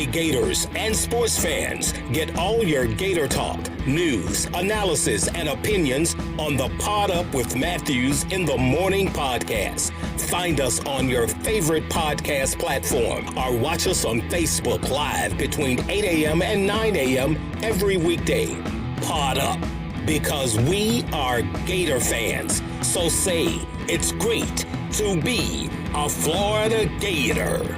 Hey Gators and sports fans, get all your Gator talk, news, analysis, and opinions on the PodUp with Matthews in the Morning podcast. Find us on your favorite podcast platform or watch us on Facebook Live between 8 a.m. and 9 a.m. every weekday. PodUp, because we are Gator fans. So say it's great to be a Florida Gator.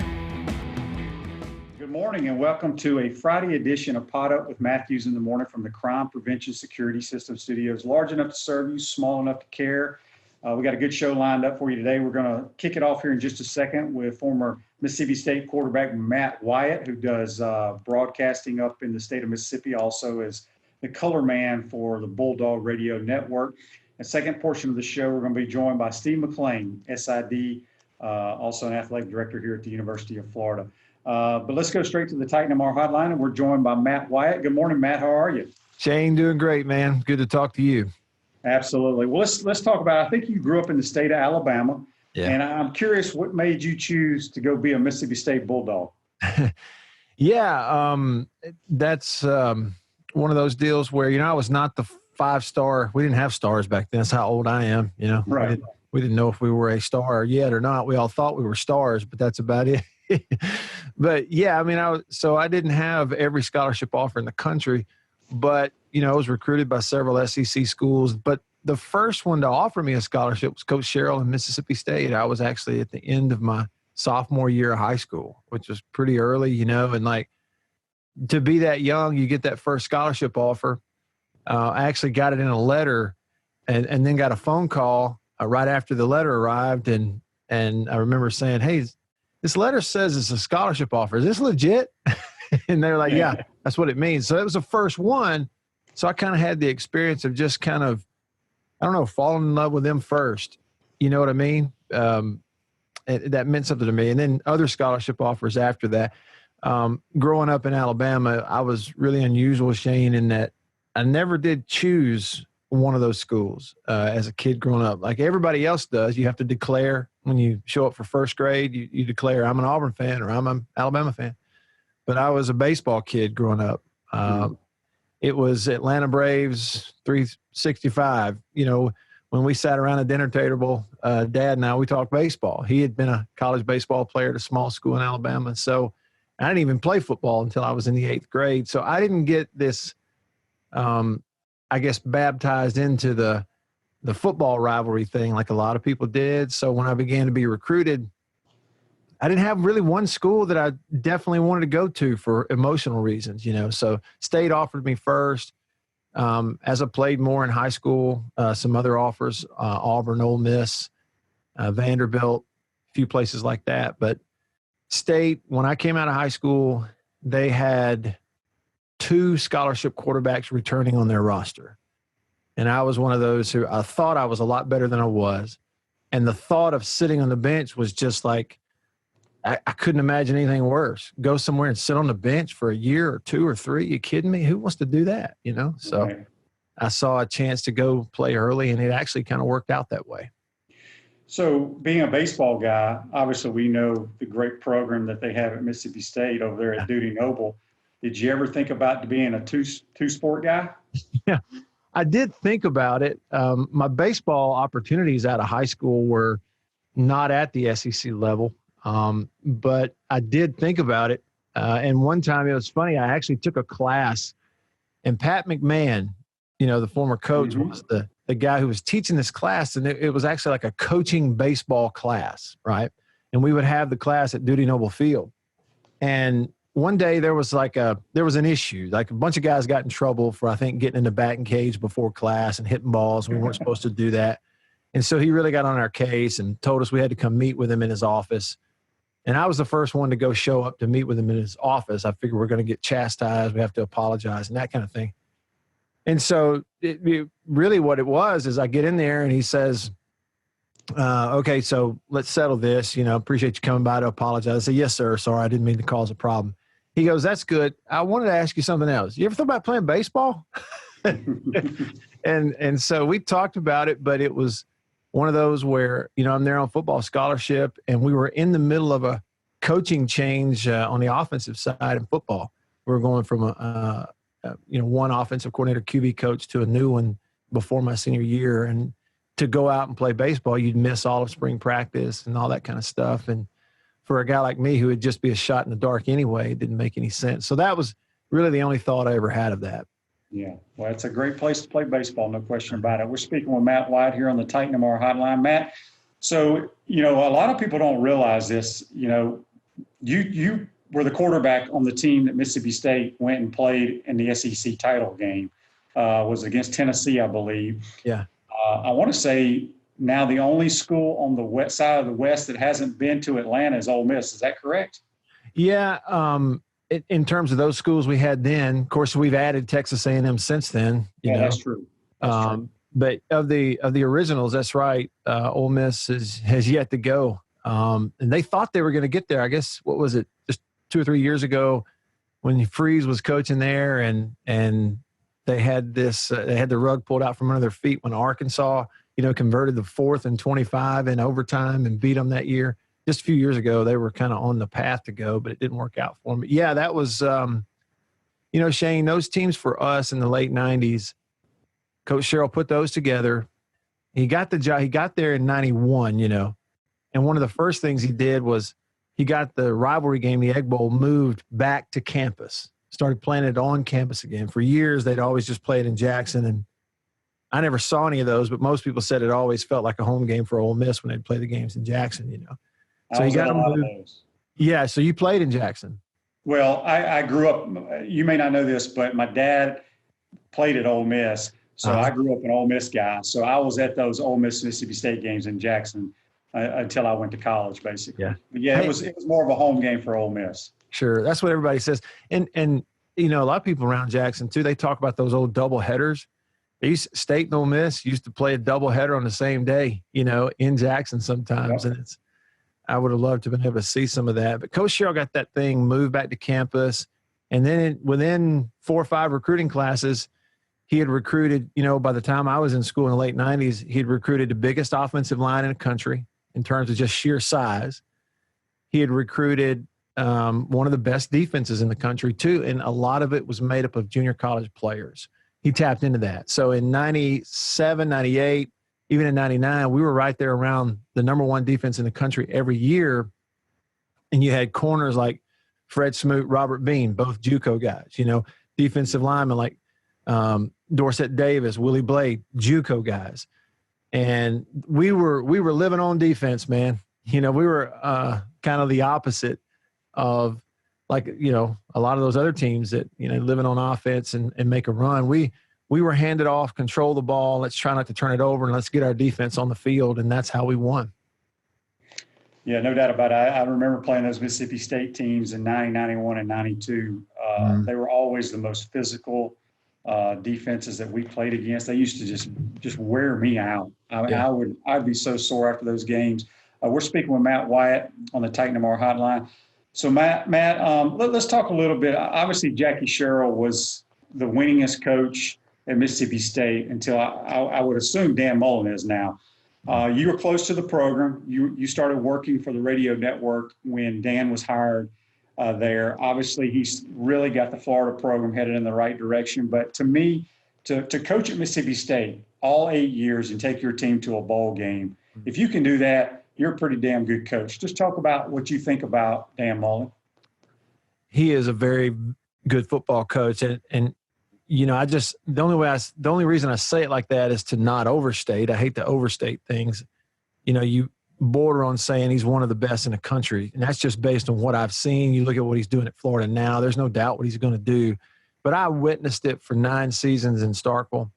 Good morning and welcome to a Friday edition of PodUp with Matthews in the Morning from the Crime Prevention Security System Studios. Large enough to serve you, small enough to care. We got a good show lined up for you today. We're going to kick it off here in just a second with former Mississippi State quarterback Matt Wyatt, who does broadcasting up in the state of Mississippi, also is the color man for the Bulldog Radio Network. The second portion of the show, we're going to be joined by Steve McClain, SID, also an athletic director here at the University of Florida. But let's go straight to the Titan MR hotline, and we're joined by Matt Wyatt. Good morning, Matt. How are you? Shane, doing great, man. Good to talk to you. Absolutely. Well, let's talk about, I think you grew up in the state of Alabama, and I'm curious what made you choose to go be a Mississippi State Bulldog? That's one of those deals where, I was not the five-star. We didn't have stars back then. That's how old I am, Right. We didn't know if we were a star yet or not. We all thought we were stars, but that's about it. But yeah, I didn't have every scholarship offer in the country, but I was recruited by several SEC schools. But the first one to offer me a scholarship was Coach Sherrill in Mississippi State. I was actually at the end of my sophomore year of high school, which was pretty early, and like to be that young, you get that first scholarship offer. I actually got it in a letter and then got a phone call right after the letter arrived. And I remember saying, "Hey, this letter says it's a scholarship offer. Is this legit?" And they were like, "Yeah, that's what it means." So it was the first one. So I kind of had the experience of just kind of, falling in love with them first. You know what I mean? That meant something to me. And then other scholarship offers after that. Growing up in Alabama, I was really unusual, Shane, in that I never did choose one of those schools as a kid growing up. Like everybody else does, you have to declare when you show up for first grade, you declare I'm an Auburn fan or I'm an Alabama fan. But I was a baseball kid growing up. It was Atlanta Braves 365. When we sat around a dinner table, Dad and I, we talked baseball. He had been a college baseball player at a small school in Alabama. So I didn't even play football until I was in the 8th grade. So I didn't get this, baptized into the football rivalry thing like a lot of people did. So when I began to be recruited, I didn't have really one school that I definitely wanted to go to for emotional reasons, So State offered me first. As I played more in high school, some other offers, Auburn, Ole Miss, Vanderbilt, a few places like that. But State, when I came out of high school, they had 2 scholarship quarterbacks returning on their roster. And I was one of those who I thought I was a lot better than I was. And the thought of sitting on the bench was just like, I couldn't imagine anything worse. Go somewhere and sit on the bench for a year or 2 or 3. You kidding me? Who wants to do that? So right. I saw a chance to go play early, and it actually kind of worked out that way. So being a baseball guy, obviously we know the great program that they have at Mississippi State over there at Dudy Noble. Did you ever think about being a two-sport guy? Yeah, I did think about it. My baseball opportunities out of high school were not at the SEC level. But I did think about it. And one time it was funny. I actually took a class, and Pat McMahon, the former coach, was the guy who was teaching this class. And it was actually like a coaching baseball class, right? And we would have the class at Dudy Noble Field. And one day there was an issue. Like a bunch of guys got in trouble for, I think, getting in the batting cage before class and hitting balls. We weren't supposed to do that. And so he really got on our case and told us we had to come meet with him in his office. And I was the first one to go show up to meet with him in his office. I figured we're going to get chastised. We have to apologize and that kind of thing. And so really what it was is I get in there and he says, okay, so let's settle this. Appreciate you coming by to apologize. I said, "Yes, sir. Sorry, I didn't mean to cause a problem." He goes, "That's good. I wanted to ask you something else. You ever thought about playing baseball?" And so we talked about it, but it was one of those where, I'm there on football scholarship, and we were in the middle of a coaching change on the offensive side in football. We were going from one offensive coordinator, QB coach, to a new one before my senior year. And to go out and play baseball, you'd miss all of spring practice and all that kind of stuff. And for a guy like me who would just be a shot in the dark anyway, it didn't make any sense. So that was really the only thought I ever had of that. Yeah, well, it's a great place to play baseball, no question about it. We're speaking with Matt Wyatt here on the Titan MR hotline. Matt, so, a lot of people don't realize this. You were the quarterback on the team that Mississippi State went and played in the SEC title game. Was against Tennessee, I believe. Yeah. I want to say now the only school on the west side of the West that hasn't been to Atlanta is Ole Miss. Is that correct? Yeah. In terms of those schools we had then, of course, we've added Texas A&M since then. That's true. That's true. But of the originals, that's right. Ole Miss has yet to go. And they thought they were going to get there. I guess, what was it, just 2 or 3 years ago when Freeze was coaching there, and they had they had the rug pulled out from under their feet when Arkansas, converted the 4th and 25 in overtime and beat them that year. Just a few years ago, they were kind of on the path to go, but it didn't work out for them. But yeah, that was, Shane, those teams for us in the late 90s, Coach Sherrill put those together. He got the job. He got there in 91, and one of the first things he did was he got the rivalry game, the Egg Bowl, moved back to campus, started playing it on campus again. For years, they'd always just play it in Jackson, and I never saw any of those, but most people said it always felt like a home game for Ole Miss when they'd play the games in Jackson, So you got to move. Yeah, so you played in Jackson. Well, I grew up, you may not know this, but my dad played at Ole Miss. So I grew up an Ole Miss guy. So I was at those Ole Miss Mississippi State games in Jackson until I went to college, basically. Yeah. But yeah, it was more of a home game for Ole Miss. Sure. That's what everybody says. And a lot of people around Jackson too, they talk about those old double headers. State and Ole Miss used to play a double header on the same day, in Jackson sometimes. Yep. And I would have loved to have been able to see some of that. But Coach Sherrill got that thing moved back to campus. And then within 4 or 5 recruiting classes, he had recruited, by the time I was in school in the late 90s, he had recruited the biggest offensive line in the country in terms of just sheer size. He had recruited one of the best defenses in the country too, and a lot of it was made up of junior college players. He tapped into that. So in 97, 98, even in 99, we were right there around the number 1 defense in the country every year. And you had corners like Fred Smoot, Robert Bean, both JUCO guys, defensive linemen like Dorsett Davis, Willie Blade, JUCO guys. And we were living on defense, man. We were kind of the opposite of like, a lot of those other teams that, living on offense and make a run. We were handed off, control the ball. Let's try not to turn it over, and let's get our defense on the field. And that's how we won. Yeah, no doubt about it. I remember playing those Mississippi State teams in 90, 91, and 92. They were always the most physical defenses that we played against. They used to just wear me out. I'd be so sore after those games. We're speaking with Matt Wyatt on the Titan MR hotline. So Matt, let's talk a little bit. Obviously, Jackie Sherrill was the winningest coach at Mississippi State until I would assume Dan Mullen is now. You were close to the program. You started working for the radio network when Dan was hired there. Obviously, he's really got the Florida program headed in the right direction. But to me, to coach at Mississippi State all 8 years and take your team to a bowl game, if you can do that, you're a pretty damn good coach. Just talk about what you think about Dan Mullen. He is a very good football coach. And the only reason I say it like that is to not overstate. I hate to overstate things. You border on saying he's one of the best in the country. And that's just based on what I've seen. You look at what he's doing at Florida now, there's no doubt what he's going to do. But I witnessed it for 9 seasons in Starkville.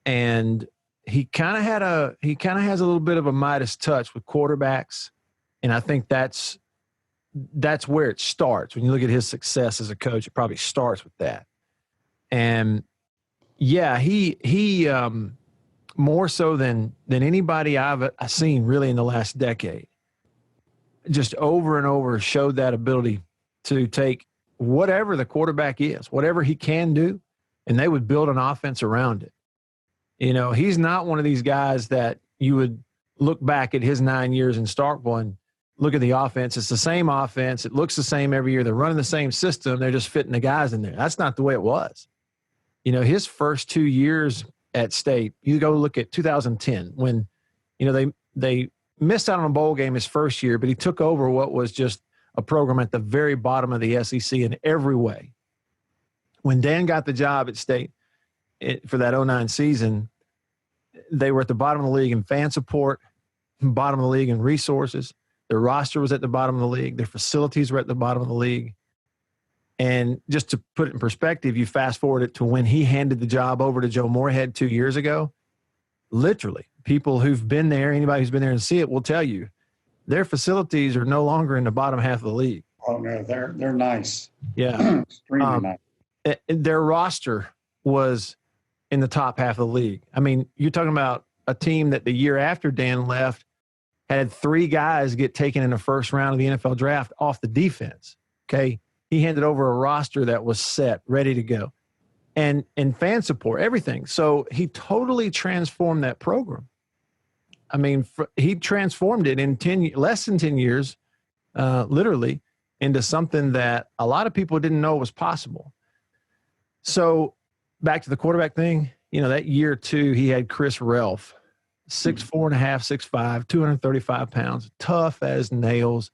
And he kind of has a little bit of a Midas touch with quarterbacks. And I think that's where it starts. When you look at his success as a coach, it probably starts with that. And yeah, he more so than anybody I've seen really in the last decade, just over and over showed that ability to take whatever the quarterback is, whatever he can do, and they would build an offense around it. He's not one of these guys that you would look back at his 9 years in Starkville and look at the offense. It's the same offense. It looks the same every year. They're running the same system. They're just fitting the guys in there. That's not the way it was. You know, his first 2 years at State, you go look at 2010 when, you know, they missed out on a bowl game his first year, but he took over what was just a program at the very bottom of the SEC in every way. When Dan got the job at State for that 09 season, they were at the bottom of the league in fan support, bottom of the league in resources. Their roster was at the bottom of the league. Their facilities were at the bottom of the league. And just to put it in perspective, you fast forward it to when he handed the job over to Joe Moorhead 2 years ago. Literally, people who've been there, anybody who's been there and see it will tell you, their facilities are no longer in the bottom half of the league. Oh no, they're nice. Yeah, Extremely nice. Their roster was in the top half of the league. I mean, you're talking about a team that the year after Dan left had 3 guys get taken in the first round of the NFL draft off the defense. Okay. He handed over a roster that was set, ready to go, and fan support, everything. So he totally transformed that program. I mean, he transformed it in less than 10 years, literally, into something that a lot of people didn't know was possible. So back to the quarterback thing, you know, that year 2, he had Chris Relf, 6'4.5", 6'5", 235 pounds, tough as nails,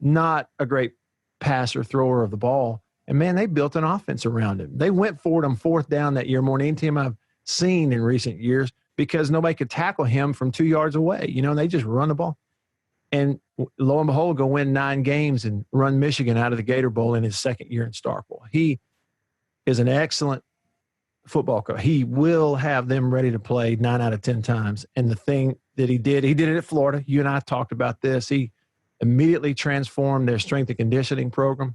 not a great passer, thrower of the ball. And, man, they built an offense around him. They went for it on 4th down that year more than any team I've seen in recent years because nobody could tackle him from 2 yards away. You know, and they just run the ball. And lo and behold, go win 9 games and run Michigan out of the Gator Bowl in his second year in Starkville. He is an excellent football coach. He will have them ready to play 9 out of 10 times. And the thing that he did it at Florida. You and I talked about this. He immediately transformed their strength and conditioning program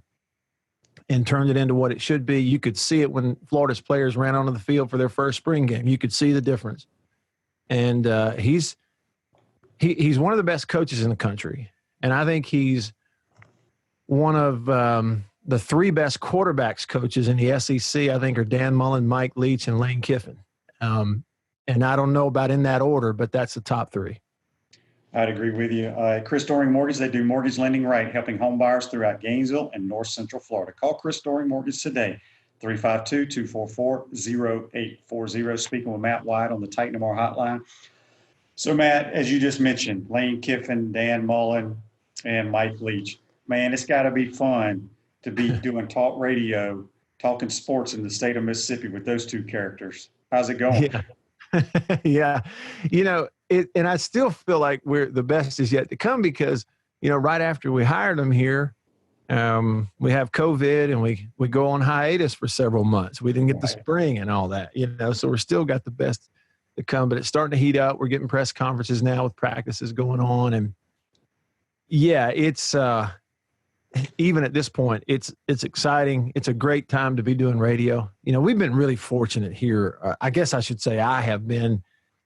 and turned it into what it should be. You could see it when Florida's players ran onto the field for their first spring game. You could see the difference. And he's one of the best coaches in the country. And I think he's one of the 3 best quarterbacks coaches in the SEC, I think, are Dan Mullen, Mike Leach, and Lane Kiffin. And I don't know about in that order, but that's the top 3. I'd agree with you. Chris Doring Mortgage, they do mortgage lending right, helping home buyers throughout Gainesville and North Central Florida. Call Chris Doring Mortgage today, 352-244-0840. Speaking with Matt Wyatt on the Titan Tomorrow hotline. So, Matt, as you just mentioned, Lane Kiffin, Dan Mullen, and Mike Leach. Man, it's got to be fun to be doing talk radio, talking sports in the state of Mississippi with those 2 characters. How's it going? Yeah. Yeah. You know, and I still feel like the best is yet to come because, you know, right after we hired them here, we have COVID and we go on hiatus for several months. We didn't get the spring and all that, you know, so we're still got the best to come, but it's starting to heat up. We're getting press conferences now with practices going on. And yeah, it's, even at this point, it's exciting. It's a great time to be doing radio. You know, we've been really fortunate here. I guess I should say I have been,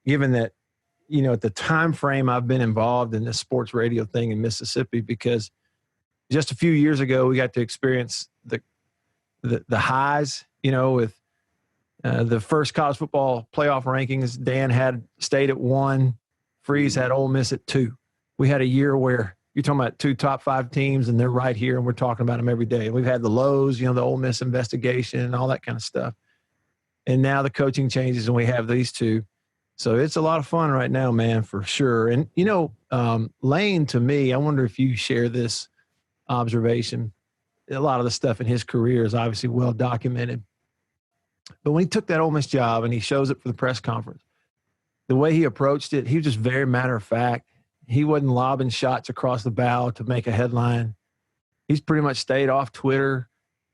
given that, you know, at the time frame I've been involved in this sports radio thing in Mississippi, because just a few years ago we got to experience the highs, you know, with the first college football playoff rankings. Dan had State at 1, Freeze had Ole Miss at 2. We had a year where you're talking about 2 top 5 teams, and they're right here, and we're talking about them every day. We've had the lows, you know, the Ole Miss investigation and all that kind of stuff. And now the coaching changes, and we have these 2. So it's a lot of fun right now, man, for sure. And, you know, Lane, to me, I wonder if you share this observation. A lot of the stuff in his career is obviously well documented. But when he took that Ole Miss job and he shows it for the press conference, the way he approached it, he was just very matter of fact. He wasn't lobbing shots across the bow to make a headline. He's pretty much stayed off Twitter.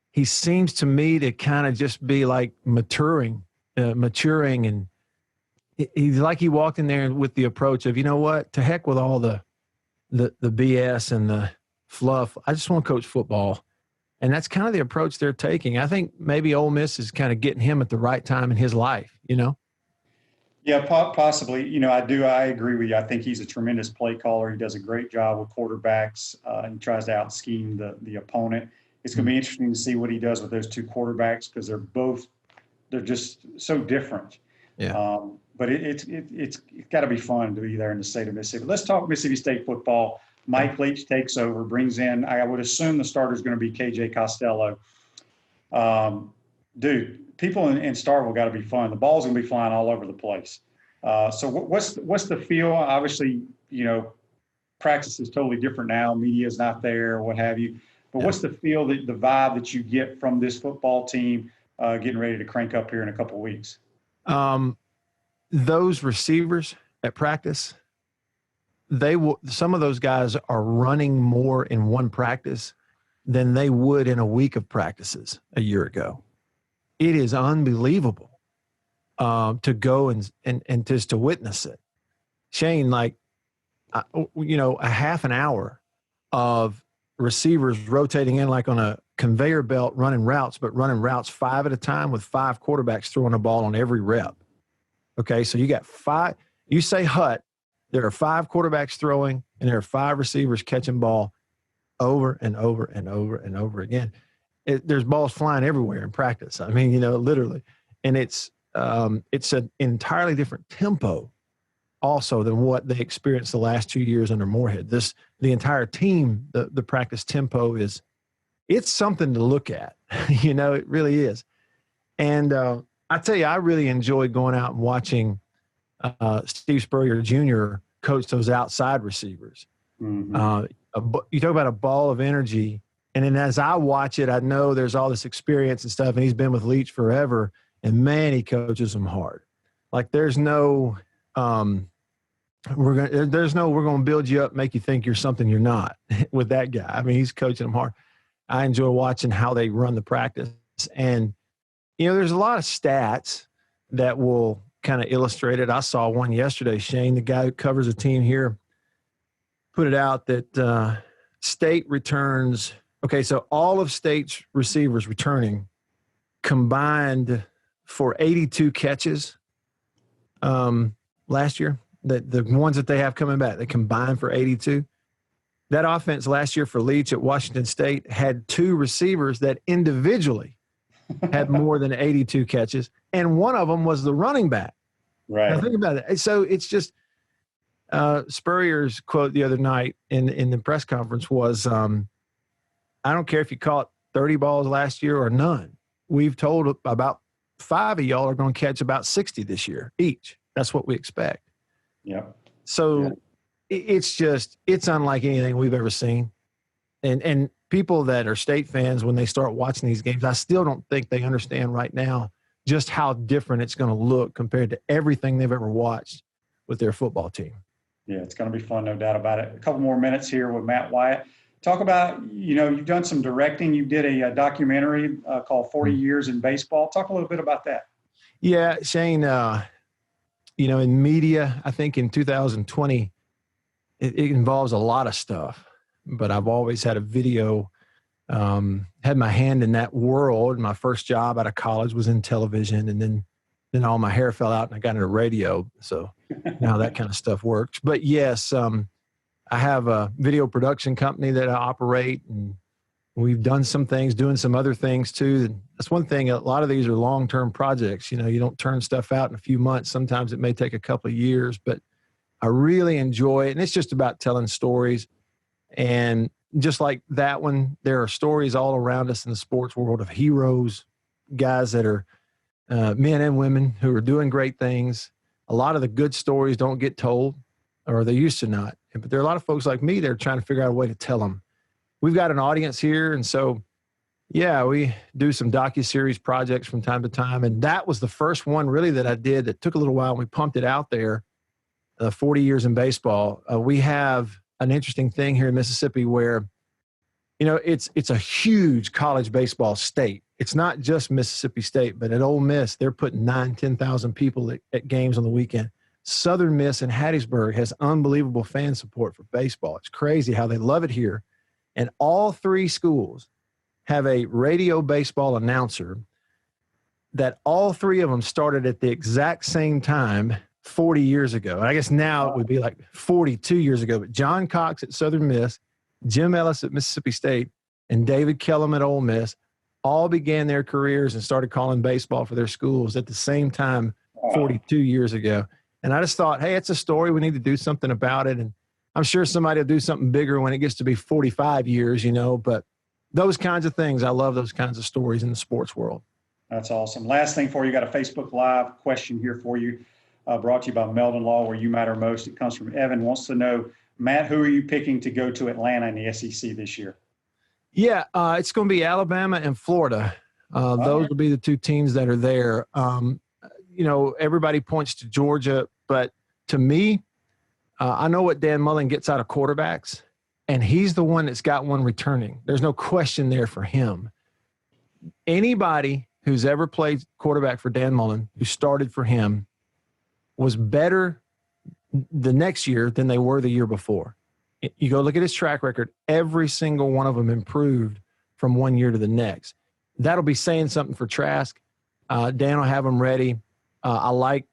He seems to me to kind of just be like maturing, and he's like he walked in there with the approach of, you know what, to heck with all the BS and the fluff. I just want to coach football. And that's kind of the approach they're taking. I think maybe Ole Miss is kind of getting him at the right time in his life, you know? Yeah, possibly. You know, I agree with you. I think he's a tremendous play caller. He does a great job with quarterbacks and tries to out-scheme the opponent. It's going to be interesting to see what he does with those 2 quarterbacks because they're just so different. Yeah. But it's got to be fun to be there in the state of Mississippi. Let's talk Mississippi State football. Mike Leach takes over, brings in, I would assume the starter is going to be KJ Costello. Dude, people in Starkville got to be fun. The ball's going to be flying all over the place. So what's the feel? Obviously, practice is totally different now. Media is not there, what have you. But what's the feel, the vibe that you get from this football team getting ready to crank up here in a couple of weeks? Those receivers at practice, some of those guys are running more in one practice than they would in a week of practices a year ago. It is unbelievable to go and just to witness it. Shane, a half an hour of receivers rotating in like on a conveyor belt running routes, but running routes 5 at a time with 5 quarterbacks throwing a ball on every rep. Okay, so you got 5. You say hut, there are 5 quarterbacks throwing, and there are 5 receivers catching ball over and over and over and over again. There's balls flying everywhere in practice. I mean, literally. And it's an entirely different tempo also than what they experienced the last 2 years under Moorhead. The entire team, the practice tempo it's something to look at. It really is. And I tell you, I really enjoyed going out and watching Steve Spurrier Jr. coach those outside receivers. Mm-hmm. You talk about a ball of energy. And then as I watch it, I know there's all this experience and stuff, and he's been with Leach forever. And man, he coaches them hard. Like there's no, we're going to build you up, make you think you're something you're not with that guy. I mean, he's coaching them hard. I enjoy watching how they run the practice. And, there's a lot of stats that will kind of illustrate it. I saw one yesterday, Shane, the guy who covers a team here, put it out that State returns. Okay, so all of State's receivers returning combined for 82 catches last year. The ones that they have coming back, they combined for 82. That offense last year for Leach at Washington State had 2 receivers that individually had more than 82 catches, and one of them was the running back. Right. Now think about it. So it's just Spurrier's quote the other night in the press conference was, I don't care if you caught 30 balls last year or none. We've told about 5 of y'all are going to catch about 60 this year each. That's what we expect. Yep. So it's unlike anything we've ever seen. And people that are State fans, when they start watching these games, I still don't think they understand right now just how different it's going to look compared to everything they've ever watched with their football team. Yeah, it's going to be fun, no doubt about it. A couple more minutes here with Matt Wyatt. Talk about, you've done some directing. You did a documentary called 40 Years in Baseball. Talk a little bit about that. Yeah, Shane, in media, I think in 2020, it involves a lot of stuff. But I've always had a video, had my hand in that world. My first job out of college was in television, and then all my hair fell out and I got into radio. So now that kind of stuff works. But yes, I have a video production company that I operate, and we've done some things, doing some other things too. That's one thing. A lot of these are long-term projects. You don't turn stuff out in a few months. Sometimes it may take a couple of years, but I really enjoy it. And it's just about telling stories. And just like that one, there are stories all around us in the sports world of heroes, guys that are men and women who are doing great things. A lot of the good stories don't get told, or they used to not. But there are a lot of folks like me that are trying to figure out a way to tell them. We've got an audience here, and so, we do some docuseries projects from time to time. And that was the first one really that I did that took a little while, and we pumped it out there, 40 Years in Baseball. We have an interesting thing here in Mississippi where, it's a huge college baseball state. It's not just Mississippi State, but at Ole Miss, they're putting 10,000 people at games on the weekend. Southern Miss in Hattiesburg has unbelievable fan support for baseball. It's crazy how they love it here. And all 3 schools have a radio baseball announcer that all 3 of them started at the exact same time 40 years ago. And I guess now it would be like 42 years ago. But John Cox at Southern Miss, Jim Ellis at Mississippi State, and David Kellum at Ole Miss all began their careers and started calling baseball for their schools at the same time 42 years ago. And I just thought, hey, it's a story. We need to do something about it. And I'm sure somebody will do something bigger when it gets to be 45 years, but those kinds of things, I love those kinds of stories in the sports world. That's awesome. Last thing for you, got a Facebook Live question here for you, brought to you by Meldon Law, where you matter most. It comes from Evan, wants to know, Matt, who are you picking to go to Atlanta in the SEC this year? Yeah, it's going to be Alabama and Florida. Those will be the two teams that are there. Everybody points to Georgia, but to me, I know what Dan Mullen gets out of quarterbacks, and he's the one that's got one returning. There's no question there for him. Anybody who's ever played quarterback for Dan Mullen, who started for him, was better the next year than they were the year before. You go look at his track record, every single one of them improved from one year to the next. That'll be saying something for Trask. Dan will have them ready. I like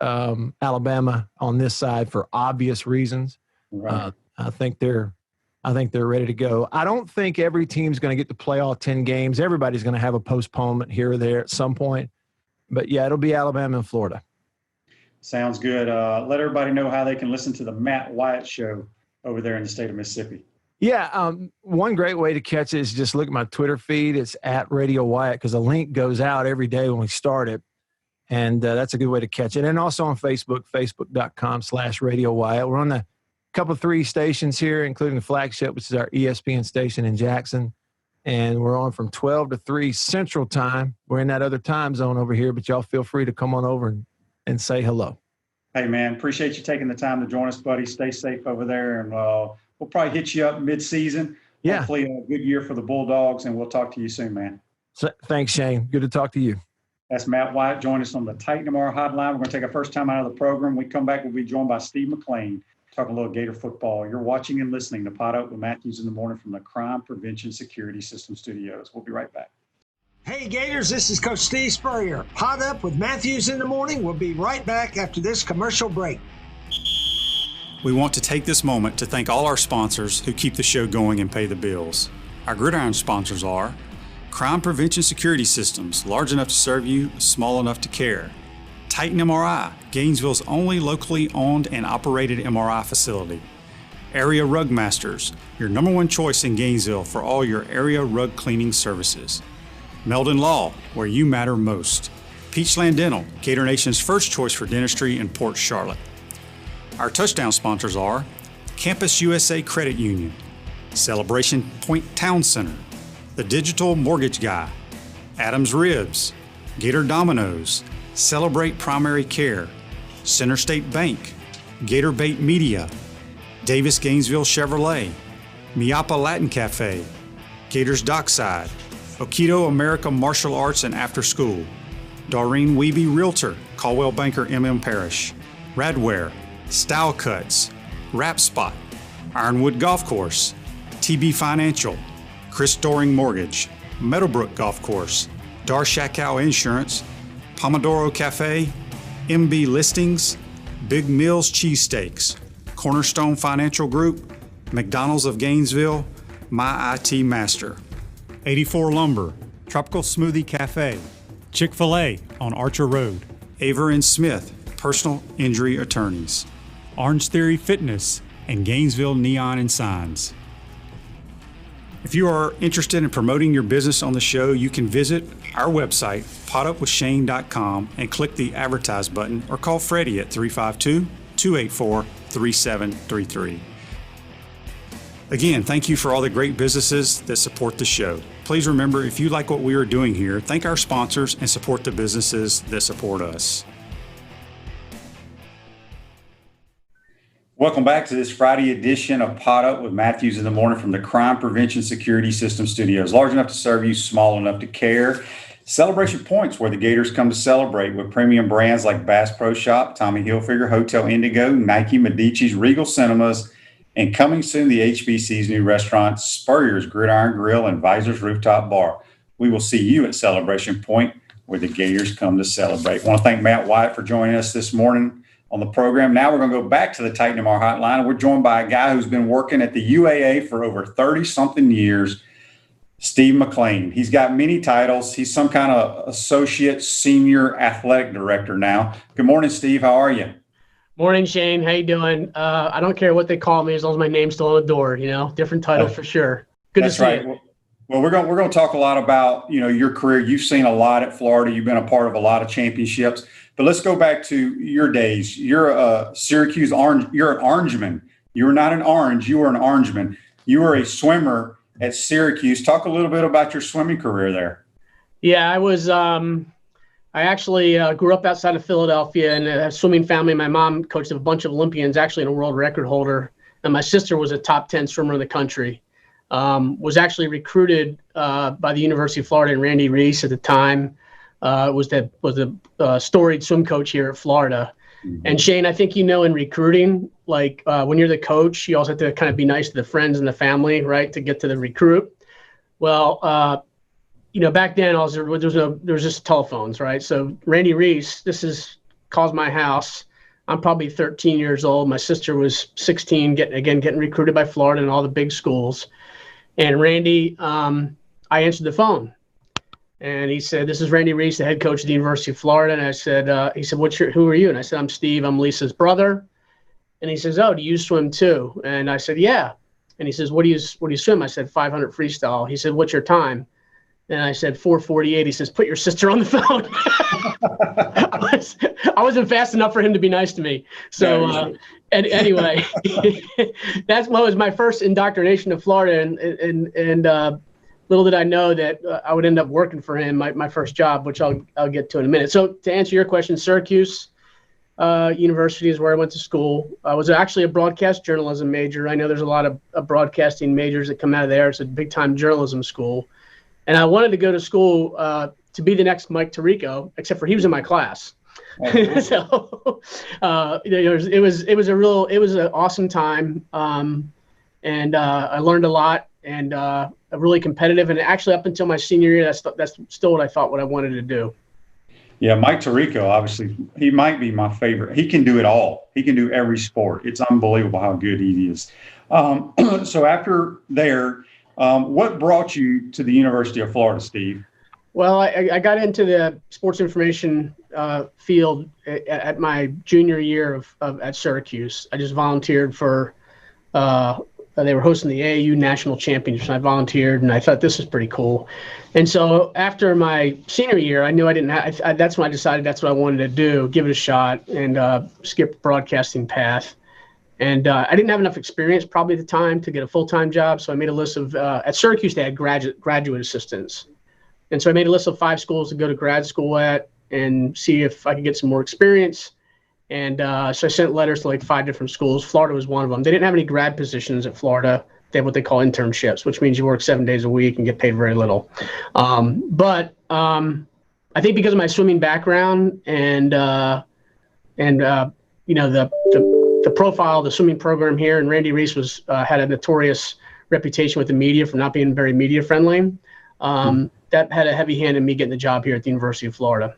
Alabama on this side for obvious reasons. Right. I think they're ready to go. I don't think every team's going to get to play all 10 games. Everybody's going to have a postponement here or there at some point. But, yeah, it'll be Alabama and Florida. Sounds good. Let everybody know how they can listen to the Matt Wyatt Show over there in the state of Mississippi. Yeah, one great way to catch it is just look at my Twitter feed. It's at Radio Wyatt because a link goes out every day when we start it. And that's a good way to catch it. And also on Facebook, facebook.com/Radio Wyatt. We're on the couple 3 stations here, including the flagship, which is our ESPN station in Jackson. And we're on from 12 to 3 Central Time. We're in that other time zone over here, but y'all feel free to come on over and say hello. Hey, man, appreciate you taking the time to join us, buddy. Stay safe over there, and we'll probably hit you up mid-season. Yeah. Hopefully a good year for the Bulldogs, and we'll talk to you soon, man. Thanks, Shane. Good to talk to you. That's Matt Wyatt. Join us on the Titan Tomorrow hotline. We're going to take our first time out of the program. We come back, we'll be joined by Steve McClain, talking a little Gator football. You're watching and listening to PodUp with Matthews in the Morning from the Crime Prevention Security System Studios. We'll be right back. Hey Gators, this is Coach Steve Spurrier. PodUp with Matthews in the Morning. We'll be right back after this commercial break. We want to take this moment to thank all our sponsors who keep the show going and pay the bills. Our gridiron sponsors are Crime Prevention Security Systems, large enough to serve you, small enough to care. Titan MRI, Gainesville's only locally owned and operated MRI facility. Area Rug Masters, your number one choice in Gainesville for all your area rug cleaning services. Meldon Law, where you matter most. Peachland Dental, Gator Nation's first choice for dentistry in Port Charlotte. Our touchdown sponsors are Campus USA Credit Union, Celebration Point Town Center, The Digital Mortgage Guy, Adams Ribs, Gator Dominoes, Celebrate Primary Care, Center State Bank, Gator Bait Media, Davis Gainesville Chevrolet, Miapa Latin Cafe, Gators Dockside, Okido America Martial Arts and After School, Doreen Weeby Realtor, Caldwell Banker MM Parish, Radware, Style Cuts, Wrap Spot, Ironwood Golf Course, TB Financial, Chris Doring Mortgage, Meadowbrook Golf Course, Darshakow Insurance, Pomodoro Cafe, MB Listings, Big Mills Cheesesteaks, Cornerstone Financial Group, McDonald's of Gainesville, My IT Master, 84 Lumber, Tropical Smoothie Cafe, Chick-fil-A on Archer Road, Aver and Smith, Personal Injury Attorneys, Orange Theory Fitness, and Gainesville Neon and Signs. If you are interested in promoting your business on the show, you can visit our website, podupwithshane.com, and click the Advertise button or call Freddie at 352-284-3733. Again, thank you for all the great businesses that support the show. Please remember, if you like what we are doing here, thank our sponsors and support the businesses that support us. Welcome back to this Friday edition of PodUp with Matthews in the Morning from the Crime Prevention Security System Studios. Large enough to serve you, small enough to care. Celebration Points, where the Gators come to celebrate with premium brands like Bass Pro Shop, Tommy Hilfiger, Hotel Indigo, Nike, Medici's, Regal Cinemas, and coming soon, the HBC's new restaurant, Spurrier's Gridiron Grill and Visor's Rooftop Bar. We will see you at Celebration Point, where the Gators come to celebrate. I want to thank Matt Wyatt for joining us this morning on the program. Now we're going to go back to the Titan MR hotline. We're joined by a guy who's been working at the UAA for over 30-something years, Steve McClain. He's got many titles. He's some kind of associate senior athletic director now. Good morning, Steve. How are you? Morning, Shane. How you doing? I don't care what they call me as long as my name's still on the door. Different title for sure. Good to see right. you. Well, we're going to talk a lot about your career. You've seen a lot at Florida. You've been a part of a lot of championships. But let's go back to your days. You're a Syracuse Orange. You're an Orangeman. You were not an Orange. You were an Orangeman. You were a swimmer at Syracuse. Talk a little bit about your swimming career there. Yeah, I was. I actually grew up outside of Philadelphia in a swimming family. My mom coached a bunch of Olympians, actually a world record holder. And my sister was a top 10 swimmer in the country. Was actually recruited by the University of Florida and Randy Reese at the time. Was a storied swim coach here at Florida. Mm-hmm. And Shane, I think in recruiting, like when you're the coach, you also have to kind of be nice to the friends and the family, right, to get to the recruit. Well, back then there was just telephones, right? So Randy Reese, calls my house. I'm probably 13 years old. My sister was 16, getting recruited by Florida and all the big schools. And Randy, I answered the phone, and he said, "This is Randy Reese, the head coach of the University of Florida." And I said, he said, who are you? And I said, "I'm Steve. I'm Lisa's brother." And he says, "Oh, do you swim too?" And I said, "Yeah." And he says, "What do you swim?" I said, 500 freestyle. He said, "What's your time?" And I said, 4:48. He says, "Put your sister on the phone." I wasn't fast enough for him to be nice to me. So, and anyway, that was my first indoctrination to Florida. And little did I know that I would end up working for him, my first job, which I'll get to in a minute. So to answer your question, Syracuse University is where I went to school. I was actually a broadcast journalism major. I know there's a lot of broadcasting majors that come out of there. It's a big time journalism school. And I wanted to go to school to be the next Mike Tirico, except for he was in my class. So it was an awesome time, and I learned a lot, and really competitive. And actually, up until my senior year, that's still what I wanted to do. Yeah, Mike Tirico, obviously, he might be my favorite. He can do it all. He can do every sport. It's unbelievable how good he is. So after there. What brought you to the University of Florida, Steve? Well, I got into the sports information field at my junior year at Syracuse. I just volunteered for they were hosting the AAU National Championship, and I volunteered, and I thought this was pretty cool. And so after my senior year, I knew I didn't have, that's when I decided that's what I wanted to do, give it a shot, and skip the broadcasting path. And I didn't have enough experience probably at the time to get a full-time job. So I made a list of, at Syracuse, they had graduate assistants. And so I made a list of 5 schools to go to grad school at and see if I could get some more experience. And so I sent letters to like 5 different schools. Florida was one of them. They didn't have any grad positions at Florida. They have what they call internships, which means you work 7 days a week and get paid very little. But I think because of my swimming background and the profile of the swimming program here, and Randy Reese had a notorious reputation with the media for not being very media friendly. That had a heavy hand in me getting the job here at the University of Florida.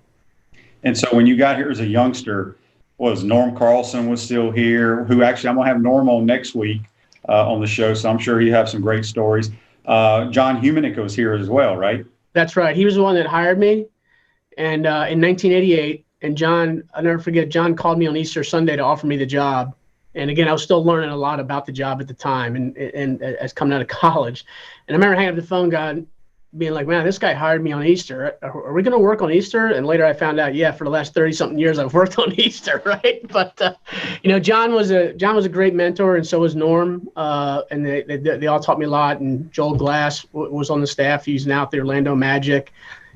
And so when you got here as a youngster, Norm Carlson was still here, who actually I'm going to have Norm on next week on the show, so I'm sure he'll have some great stories. John Humanick was here as well, right? That's right. He was the one that hired me. And in 1988, and John, I'll never forget, John called me on Easter Sunday to offer me the job. And again, I was still learning a lot about the job at the time and as coming out of college. And I remember hanging up the phone, God, being like, man, this guy hired me on Easter. Are we going to work on Easter? And later I found out, yeah, for the last 30-something years, I've worked on Easter, right? But, John was a great mentor, and so was Norm. And they all taught me a lot. And Joel Glass was on the staff. He's now at the Orlando Magic.